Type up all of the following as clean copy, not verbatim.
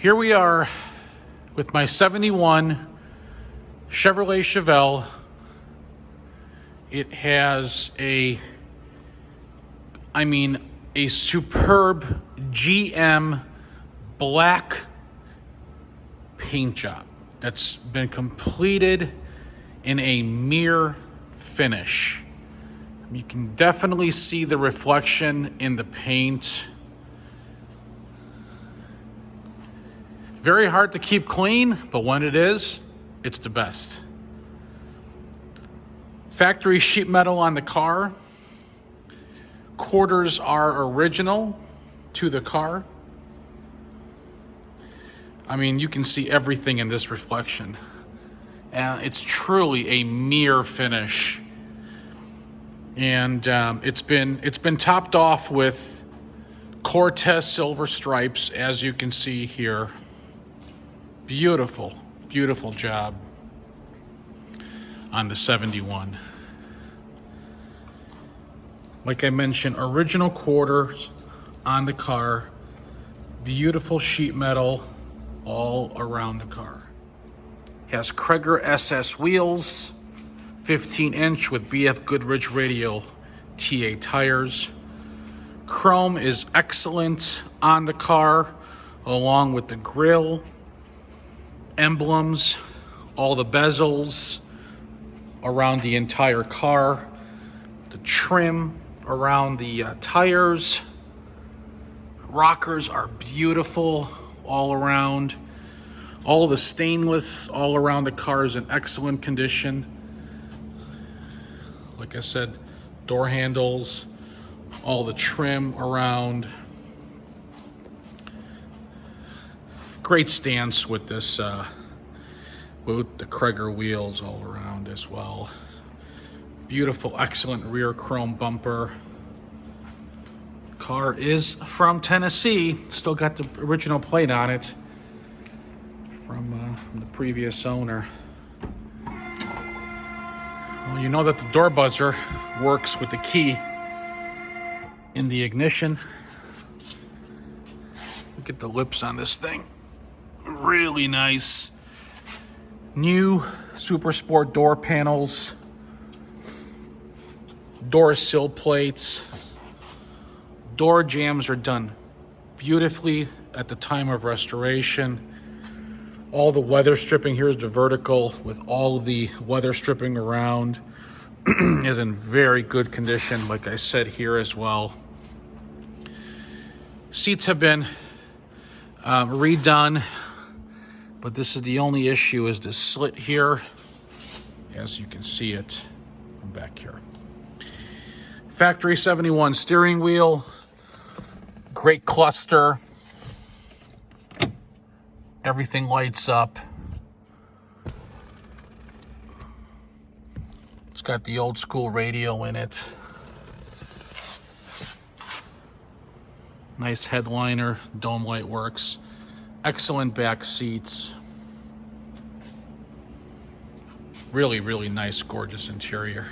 Here we are with my 71 Chevrolet Chevelle. It has a superb GM black paint job that's been completed in a mirror finish. You can definitely see the reflection in the paint. Very hard to keep clean, but when it is, it's the best. Factory sheet metal on the car. Quarters are original to the car. I mean, you can see everything in this reflection. It's truly a mirror finish. And it's been topped off with Cortez silver stripes, as you can see here. Beautiful, beautiful job on the 71. Like I mentioned, original quarters on the car. Beautiful sheet metal all around the car. Has Cragar SS wheels, 15-inch with BF Goodrich radial TA tires. Chrome is excellent on the car, along with the grille, emblems, all the bezels around the entire car, the trim around the tires. Rockers are beautiful all around. All the stainless all around the car is in excellent condition. Like I said, door handles, all the trim around. Great stance with this, with the Cragar wheels all around as well. Beautiful, excellent rear chrome bumper. Car is from Tennessee. Still got the original plate on it from the previous owner. Well, you know that the door buzzer works with the key in the ignition. Look at the lips on this thing. Really nice. New Super Sport door panels. Door sill plates. Door jambs are done beautifully at the time of restoration. All the weather stripping, here's the vertical with all the weather stripping around, is in very good condition, like I said here as well. Seats have been redone, but this is the only issue, is the slit here, as you can see it from back here. Factory 71 steering wheel, great cluster. Everything lights up. It's got the old school radial in it. Nice headliner, dome light works. Excellent back seats. Really, really nice, gorgeous interior.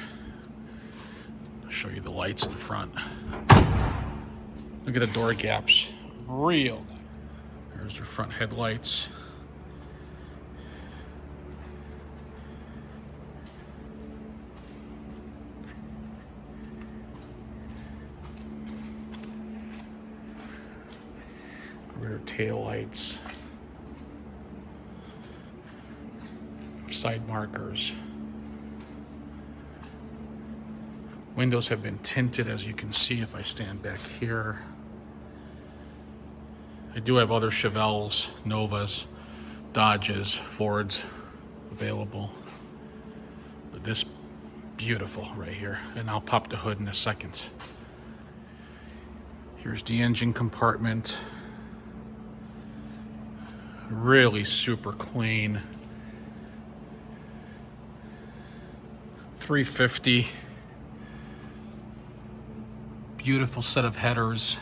I'll show you the lights in front. Look at the door gaps. Real nice. There's your front headlights. Rear tail lights. Side markers. Windows have been tinted, as you can see if I stand back here. I do have other Chevelles, Novas, Dodges, Fords available. But this, beautiful right here. And I'll pop the hood in a second. Here's the engine compartment. Really super clean. 350. Beautiful set of headers.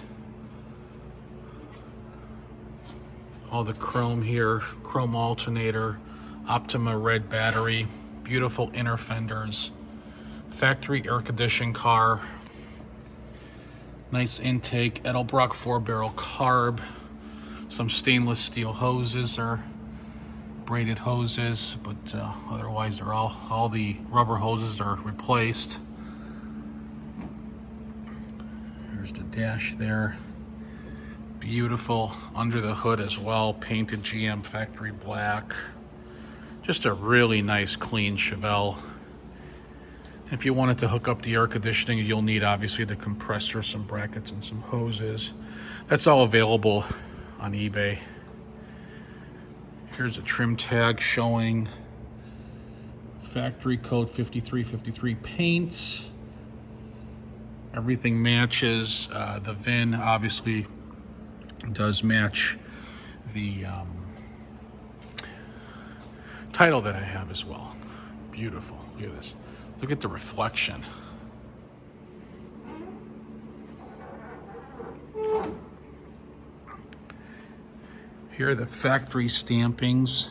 All the chrome here, chrome alternator, Optima red battery, beautiful inner fenders, factory air conditioned car, nice intake, Edelbrock 4-barrel carb, Some stainless steel hoses or braided hoses, but otherwise they're all the rubber hoses are replaced. There's the dash there. Beautiful under the hood as well, painted GM factory black. Just a really nice clean Chevelle. If you wanted to hook up the air conditioning, you'll need obviously the compressor, some brackets, and some hoses. That's all available on eBay. Here's a trim tag showing factory code 5353 paint. Everything matches. The VIN obviously does match the title that I have as well. Beautiful. Look at this. Look at the reflection. Here are the factory stampings.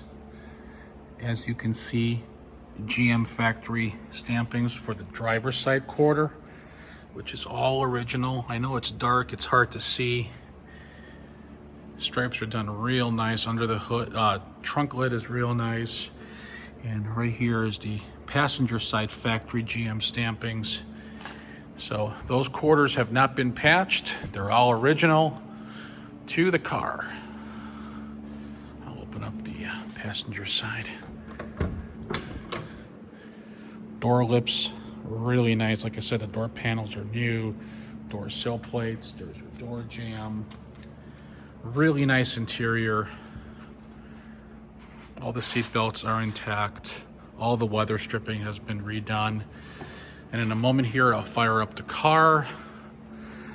As you can see, GM factory stampings for the driver's side quarter, which is all original. I know it's dark, it's hard to see. Stripes are done real nice under the hood. Trunk lid is real nice. And right here is the passenger side factory GM stampings. So those quarters have not been patched. They're all original to the car. I'll open up the passenger side. Door lips, really nice. Like I said, the door panels are new. Door sill plates, there's your door jamb. Really nice interior. All the seat belts are intact. All the weather stripping has been redone. And in a moment here, I'll fire up the car.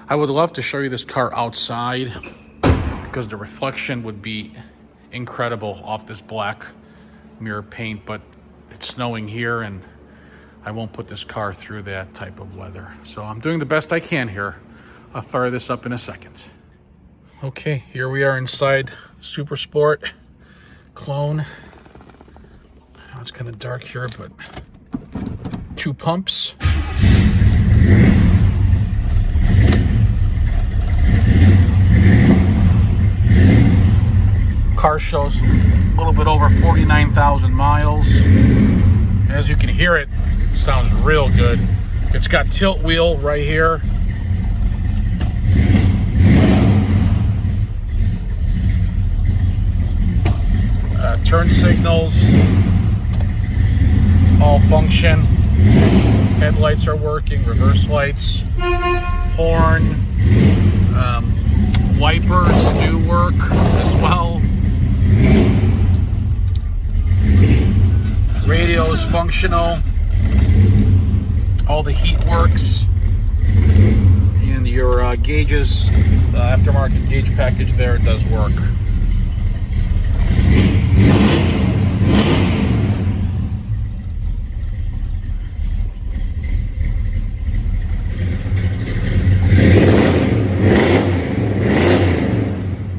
I would love to show you this car outside because the reflection would be incredible off this black mirror paint, but it's snowing here and I won't put this car through that type of weather. So I'm doing the best I can here. I'll fire this up in a second. Okay, here we are inside Super Sport clone. Now it's kind of dark here, but 2 pumps. Car shows a little bit over 49,000 miles. As you can hear, it sounds real good. It's got tilt wheel right here. Turn signals all function. Headlights are working, reverse lights, horn, wipers do work as well. Radio is functional. All the heat works. And your gauges, aftermarket gauge package there, does work.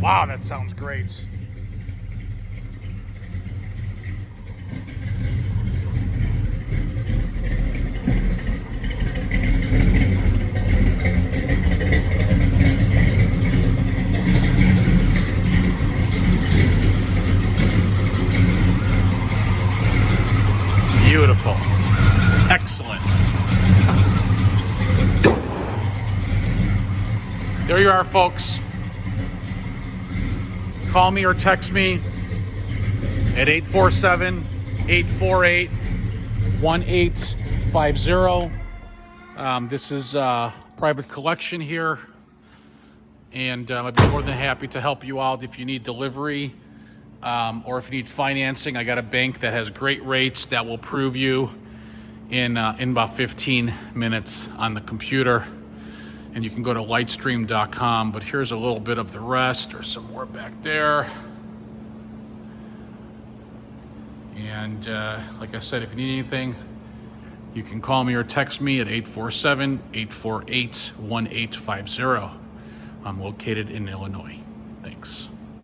Wow, that sounds great. Beautiful. Excellent. There you are, folks. Call me or text me at 847-848-1850. This is a private collection here, and I'd be more than happy to help you out if you need delivery or if you need financing. I got a bank that has great rates that will prove you in about 15 minutes on the computer. And you can go to lightstream.com, but here's a little bit of the rest. There's some more back there. And like I said, if you need anything, you can call me or text me at 847-848-1850. I'm located in Illinois. Thanks.